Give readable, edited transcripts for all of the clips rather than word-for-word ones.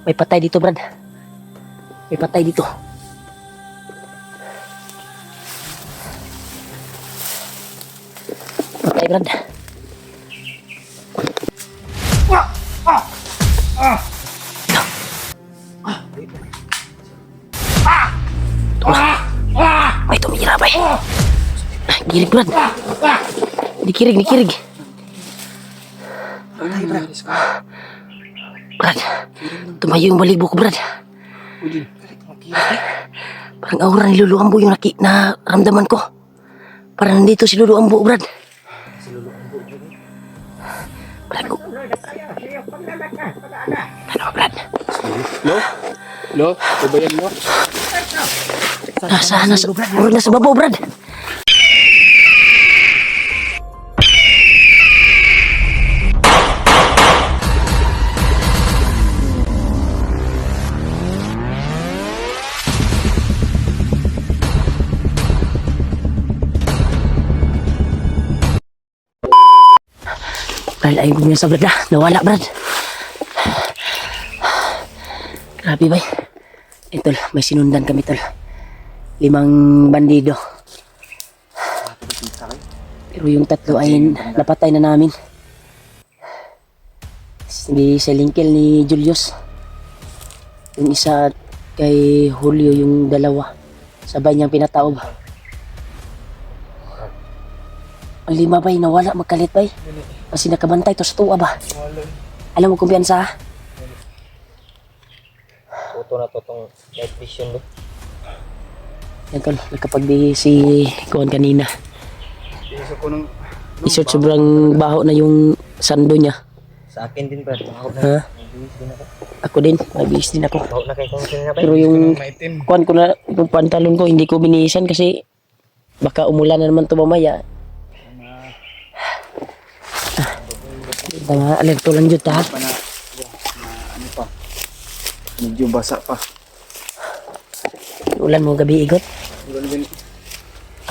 May patay dito, Brad. May patay dito. Patay, Brad. May tumira ba eh? Girig, Brad. Dikirig. Ay, Brad. Brad, tumayo yung balibo ko, Brad. Udin. Parang aura ni Lulu Ambo yung ramdaman ko. Parang nandito si Lulu Ambo, Brad. Brad, ano, Brad? Lo, babayan mo. Nasa babaw, Brad. Brad, ayaw ko sa Brad na. Nawala, Brad. Grabe ba? Tol, may sinundan kami, tol. 5 bandido. Pero yung 3 ay napatay na namin. Si Selingkil ni Julius. Yung isa kay Julio, yung 2. Sabay niyang pinataob. Ang 5 bay, nawala, magkalit bay. Kasi nakabantay to sa tuwa ba? Alam mo kumpiyansa ha? Ito na to tong night vision, no? Yan tol, nakapagdi si Kuan kanina. Isa ko ng... Isot sobrang baho na yung sando niya. Sa akin din, Brad. Baho na. Ha? Nag-iis din ako. Ako din, nabihis din ako. Baho na kayo kung sino na ba? Pero yung Maitim. Kuan ko na, yung pantalon ko hindi ko binihisan kasi baka umulan na naman to mamaya. Tama, alerto lang dyan ha. Ano pa? Medyo basa pa. Ulan mo gabi igot. Ano ba?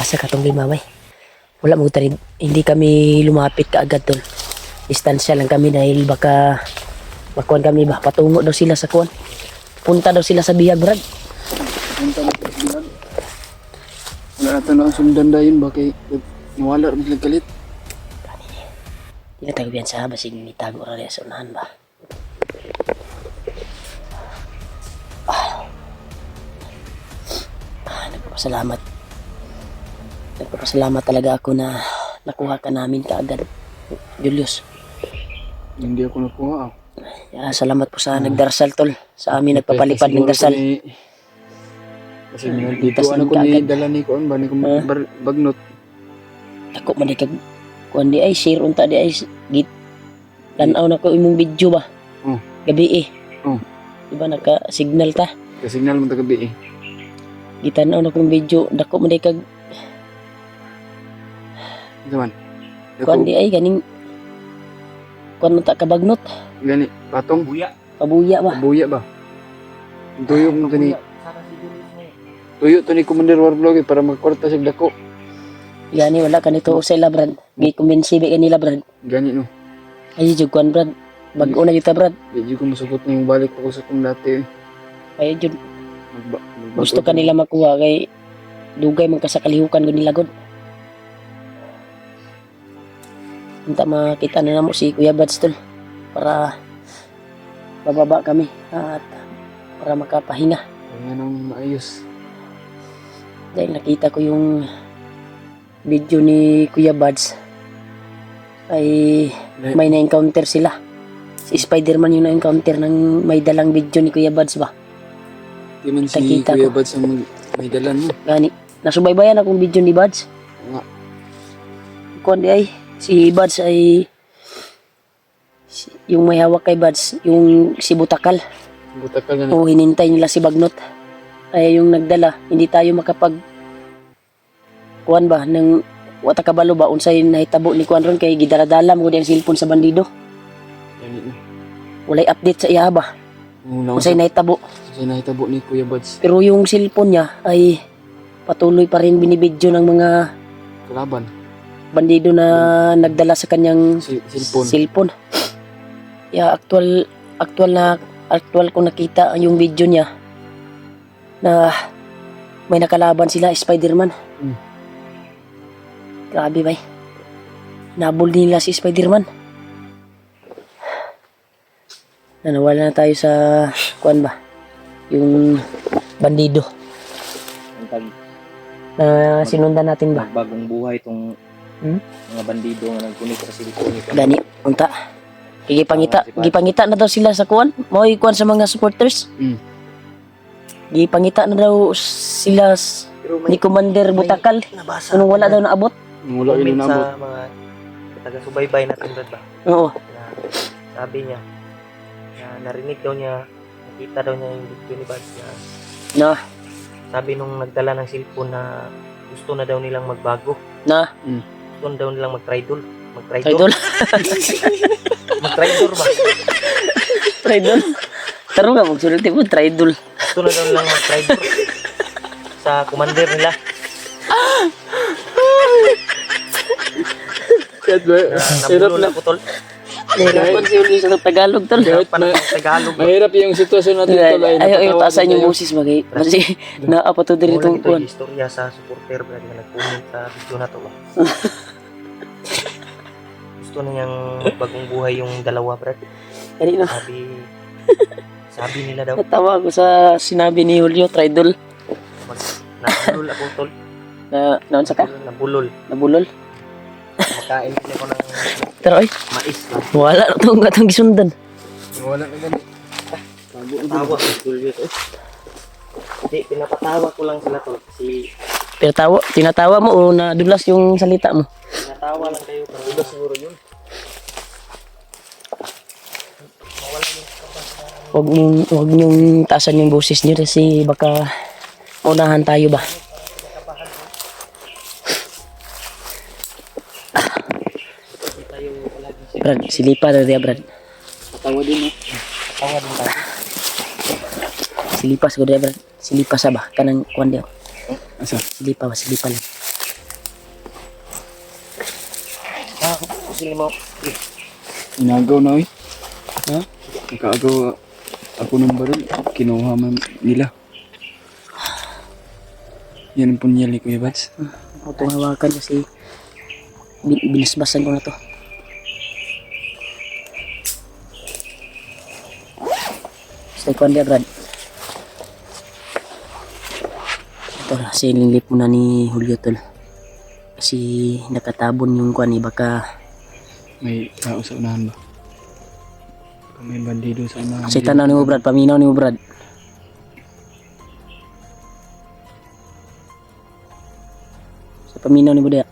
Asa ka tong 5 bay. Wala mo tarin, hindi kami lumapit kaagad tol. Distansya lang kami dahil baka makuan kami ba, patungo daw sila sa kuan. Punta daw sila sa bihag, Brad. Punta na sa wala natin na ang sundan dahin ba kay nawala rin sila kalit. Hindi na tayo biyansa, basig nitago rin sa unahan ba. Nagpapasalamat. Nagpapasalamat talaga ako na nakuha ka namin kaagad, Julius. Hindi ako nakuha. Salamat po sa nagdarasal tol. Sa amin nagpapalipad ng dasal. Kasi dito ano ko ni dala ni ko ba ni ko bagnot. Ako man kag kuan di ay share unta di ay git tanaw na ko imong video ba. Gabi eh. Diba naka-signal ta? Ka-signal mo ta gabi eh. Gitanaw na kong video dako man kag Zaman. kuan di ay ganing kuan man ta kabagnot. Gani patong Kabuya ba? buya ba. Tuyo mo tani. Tuyo to ni Commander Warvlog para magkwarta sa dako. Gani wala kanito sa ila Brad. Gi-convince ba kanila Brad? Gani no. Ay jud kuan Brad. Bag-o na yuta Brad. Di ko masukot na yung balik ko sa kong dati. Ay jud gusto kanila makuha kay dugay man ka sa kalihukan gud nila gud. Unta makita na namo si Kuya Bads tol para bababa kami at para makapahinga. Ayan ang maayos. Dahil nakita ko yung video ni Kuya Bads ay may na-encounter sila. Si Spider-Man yung na-encounter ng may dalang video ni Kuya Bads ba? Di man si Nakita Kuya ko. Bads ang may dalan mo. Gani, nasubaybayan akong video ni Bads. Nga. Kuan di ay, si Bads ay yung may hawak kay Bads, yung si Butakal. Butakal na O hinintay nila si Bagnot. Ay yung nagdala, hindi tayo makapag kuan ba ng wata kabalo ba unsay nahitabo ni kuan ron kay gidaradala mo ang cellphone sa bandido. Walay update sa iya ba. Unsay nahitabo. Kasi nahitabo ni Kuya Bads. Pero yung cellphone niya ay patuloy pa rin binibidyo ng mga Kalaban. bandido na nagdala sa kanyang Cellphone. cellphone. Yeah, actual actual ko nakita yung video niya na may nakalaban sila, Spider-Man. Mm. Grabe bay. Nabol nila si Spider-Man. Nawala na tayo sa kuan ba? Yung bandido Ang pag na sinundan natin ba? bagong buhay itong mga bandido nga nagkunik sa cellphone nito. Gani, unta. Gipangita na daw sila sa kuan. Mo'y kuan sa mga supporters. Mm. Gipangita na daw sila Pero ni Commander Butakal. nabasa Anong wala daw naabot? Wala yun comment nabot. sa mga taga-subaybay natin Brad ba? Oo. Na sabi niya na narinig daw niya, nakita daw niya yung video ni Buds na Na, sabi nung nagdala ng cellphone na gusto na daw nilang magbago. na, Gusto na daw nilang mag-tridol. Idol. Mag-tridor ba? Tridol. Taro nga, magsulti mo, Tridol. Gusto na daw nilang mag-tridor sa commander nila. Kahit ba, Na hirap nabulol na. ako tol. Nahirapan si Uli sa Tagalog, tol. Kahit Paano na, ng Tagalog? mahirap yung sitwasyon natin tol ay Ayaw, napatawa taasan din yung tayo. boses bagay. Kasi, naapato din Wala itong ito kuan. yung istorya sa supporter Brad na nag-comment sa video na to ba? Gusto na niyang bagong buhay yung dalawa Brad. Kani na. Sabi nila daw, Natawa ako sa sinabi ni Julio, Tridol. nabulol ako tol. Naon sa ka? Nabulol. Nabulol. Makain din ako ng Pero ay, mais na. wala na itong gatong gisundan. Wala na gani. Tawa ko Julio to. Hindi, pinapatawa ko lang sila tol. Kasi Pero tinatawa mo o nadulas yung salita mo? pinatawa lang kayo. Pero siguro yun. Huwag niyong taasan yung boses niyo kasi baka unahan tayo ba? Brad, silipa na diya, Brad. Patawa din eh. Tawa din tayo. Silipas ko diya, Brad. Silipas ba? Kanang kuwan diya. Asa? Silipa ba? Silipa lang. Sili mo. Inagaw na oy. Ha? Nakaagaw ako ng baril. Kinuha man nila. Yan ang punyal ni Kuya Bads. Ako itong hawakan kasi binasbasan ko na to. Stay kuwan diya, Brad. Ito na, sinilip muna ni Julio tol. Kasi nakatabon yung kuwan baka May tao sa unahan ba? Baka may bandido sa unahan. kasi tanaw ni mo, Brad, paminaw ni mo, Brad. Sa paminaw ni mo diya.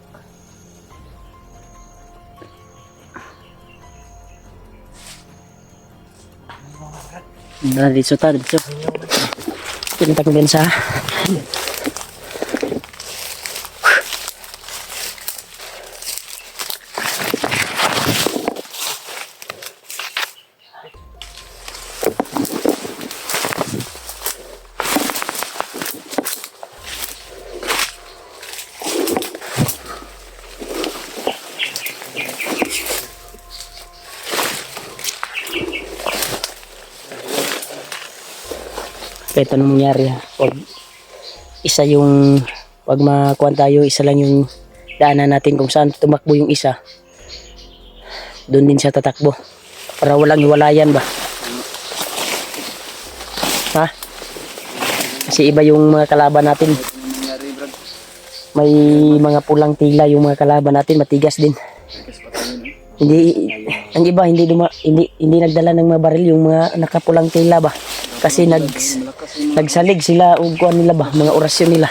Dito ta, dito. Pinta ko din sa. Kahit anong mangyari ha. Pag makuha tayo, isa lang yung daanan natin kung saan tumakbo yung isa. Doon din siya tatakbo. Para walang hiwalayan ba? Ha? Kasi iba yung mga kalaban natin. Nangyari Brad. May mga pulang tila yung mga kalaban natin, matigas din. Kasi patayin eh. Hindi ang iba hindi nagdala ng mga baril yung mga nakapulang tila ba? Kasi nagsalig sila og kuan nila ba, mga orasyon nila.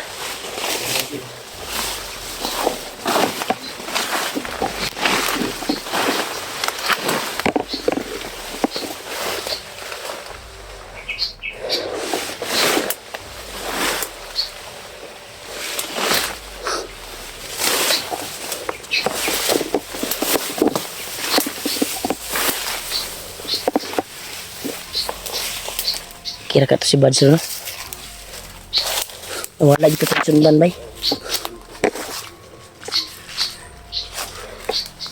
Kira ka to si Bads, no? Wala dito itong sundan, bay.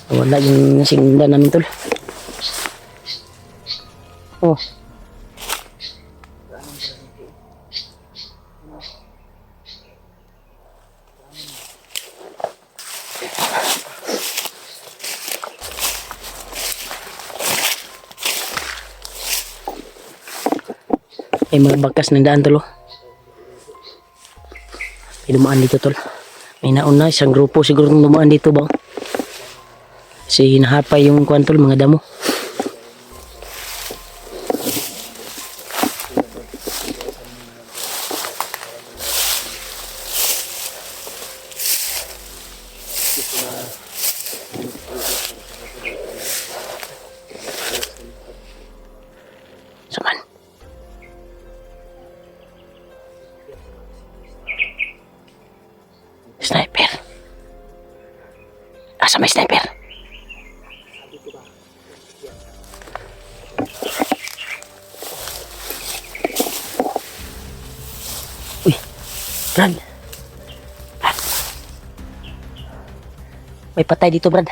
Wala yung sinundan namin, tol. Oh. May mga bangkas ng daan tol. May dumaan dito tol. May nauna isang grupo siguro nung dumaan dito ba. Kasi nahapay yung kuwan tol, mga damo. Saman. Sniper. Asa may sniper? Uy, Brad. Brad. May patay dito, Brad.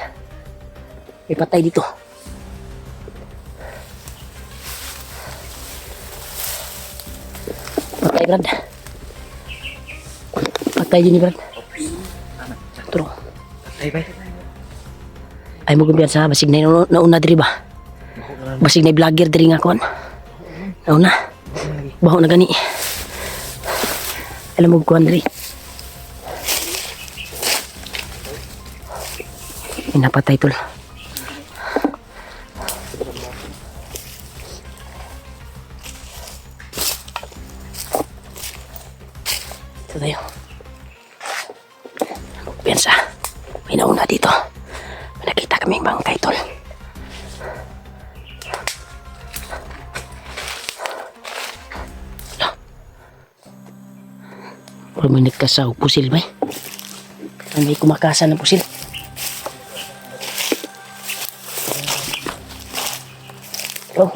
May patay dito. Patay, Brad. Patay din ni Brad. Turo. Ay, bay. Ay mo kumpiyansa, basig na nauna diri ba? Basig na vlogger diri nga kuan. Nauna. Baho na gani. Alam mo kuan diri. Napatay tol. Ito tayo. Kumpiyansa. May nauna dito. May nakita kaming bangkay tol. Puminik ka sa pusil ba? May kumakasa ng pusil. Hello?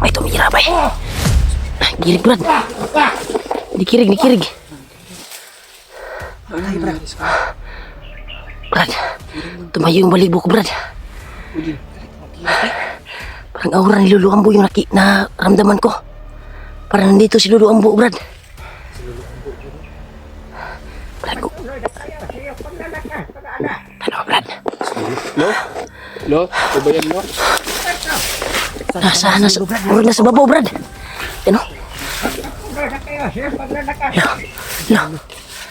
May tumira ba eh? Girig Brad. Dikirig. Brad, tumayo yung balibo ko Brad. Parang aura ni Lulu Ambo yung na ramdaman ko. Parang nandito si Lulu Ambo Brad. Brad ko. Ano Brad? Lo, kabayan mo? Nasa babaw Brad. Ano? Lo.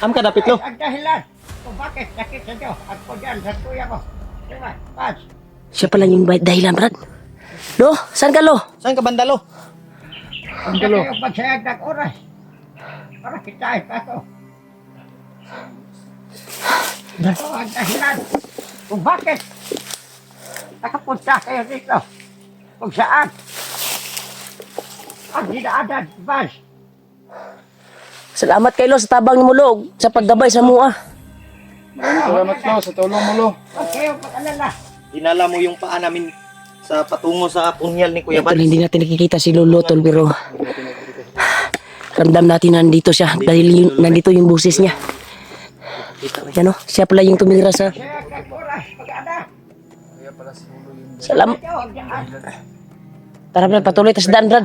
Am ka dapit lo. Ang dahilan kung bakit sakit sa Diyos at ko dyan sa tuya ko. Diba? Pats. Siya pala yung dahilan Brad. Lo, saan ka Lo? Saan ka banda lo? Ang kayo pagsayag ng oras. Para kitahin ka to. Ito ang dahilan kung bakit nakapunta kayo dito. Kung saan ang dinaanan, Bas. Salamat kay Lo sa tabang ni Mulog sa paggabay sa mua. Salamat lo sa tulong mo lo. Huwag kayo mag-alala. Dinala mo yung paa namin sa patungo sa punyal ni Kuya Tol, Bad. hindi natin nakikita si Lolo tol pero ramdam natin na nandito siya dahil nandito yung boses niya. Yan o, siya pala yung tumira sa... Sayag ng oras. Mag-anak. Salamat. Ito, diyan. Tara Brad, patuloy tas daan Brad.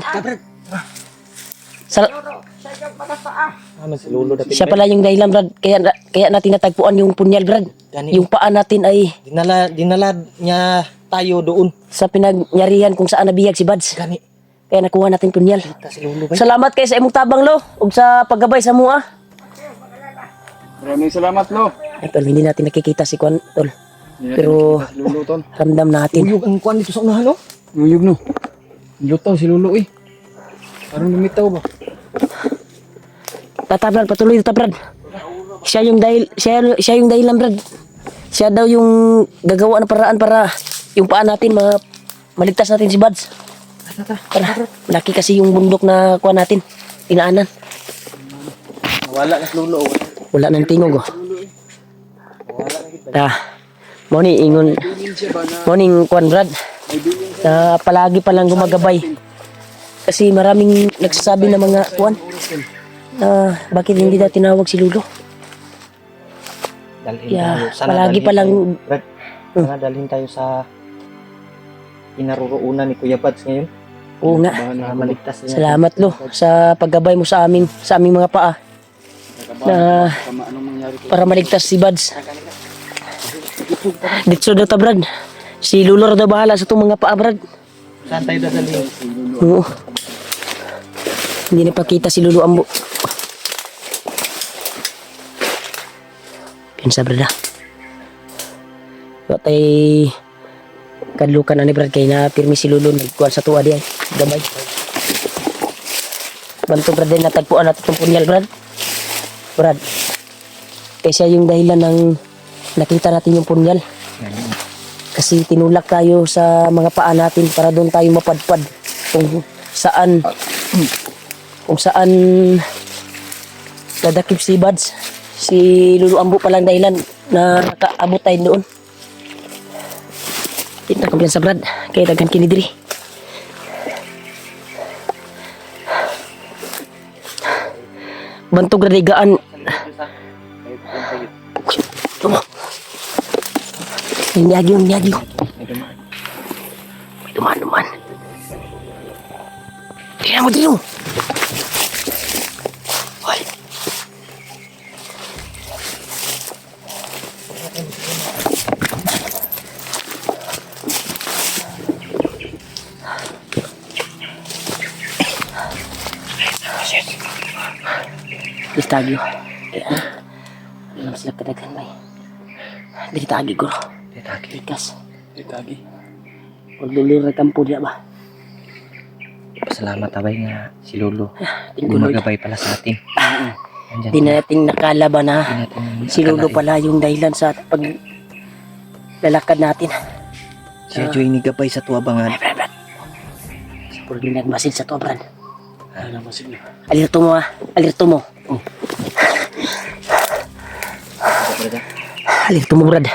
Siguro, sa iyong mga paa. Naman si Lolo dapit. Siya pala yung dahilan Brad, kaya natin natagpuan yung punyal Brad. Gani. Yung paa natin ay Dinala niya tayo doon. sa pinagnyarihan kung saan nabiyag si Bads. Gani. Kaya nakuha natin punyal. Ta si Lolo ba? Salamat kayo sa imong tabang Lo ug sa paggabay sa mua. Maraming salamat lo. Ay, tol, hindi natin nakikita si Kwan tol. Hindi natin Pero nakikita si Lulo tol. ramdam natin. Uyog ang kuan dito sa unahan no? Uyog no. Lutaw si Lulo eh. Parang lumitaw ba? Tata Brad, patuloy tata Brad. Siya yung yung dahilan Brad. Siya daw yung gagawa ng paraan para yung paa natin maligtas natin si Bads. Tara, malaki kasi yung bundok na kuha natin. Tinaanan. Wala na si Lolo. Wala nang tingog oh. Morning ingon. Morning Kwan Brad. Na palagi palang gumagabay. Kasi maraming nagsasabi na mga kuwan na bakit hindi na tinawag si Lulo. Dalhin Yeah, tayo. Sana palagi dalhin palang tayo, Brad. Sana dalhin tayo sa kinaroroonan ni Kuya Buds ngayon. oo nga. Para maligtas niya. Salamat Lo sa paggabay mo sa aming mga paa na Tama, anong mangyari kay para maligtas si Buds. Dito daw ta Brad. Si Lulo daw bahala sa itong mga paa Brad. Saan tayo dadalhin? Oo. Hindi na pakita si Lulu Ambo. Pinsa Brad ah. Wa tay kadlukan ani Brad kay na pirmi si Lulu nagkuan sa tuwa diay. Gamay. Banto Brad din natagpuan natin itong punyal Brad. Brad. Kaya siya yung dahilan ng nakita natin yung punyal. Kasi tinulak tayo sa mga paa natin para doon tayo mapadpad kung saan dadakip si Buds. Si Lulu Ambo palang dahilan na nakaabot tayo doon. Kita ko sa Brad kaya dagan kinidiri. Bantog radigaan. Nyagyo. May dumaan. Tingnan mo dito. Hoy. Istagyo. Alam sila kadagan may. Dili tagi guro. Ikas. Itagi. Pagdulur na kampo diya ba? Pasalamat abay nga si Lolo. Tingko Lord. Gumagabay pala sa atin. Andyan Di natin nakala ba na Di natin si Lolo akalain. pala yung dahilan sa paglalakad natin. Siya Joy ni gabay sa tuwabangan. Brad. Sa puro ginagmasin sa to, Brad. Ano ba sige? Alirto mo ah. Alirto mo. Alirto mo, Brad.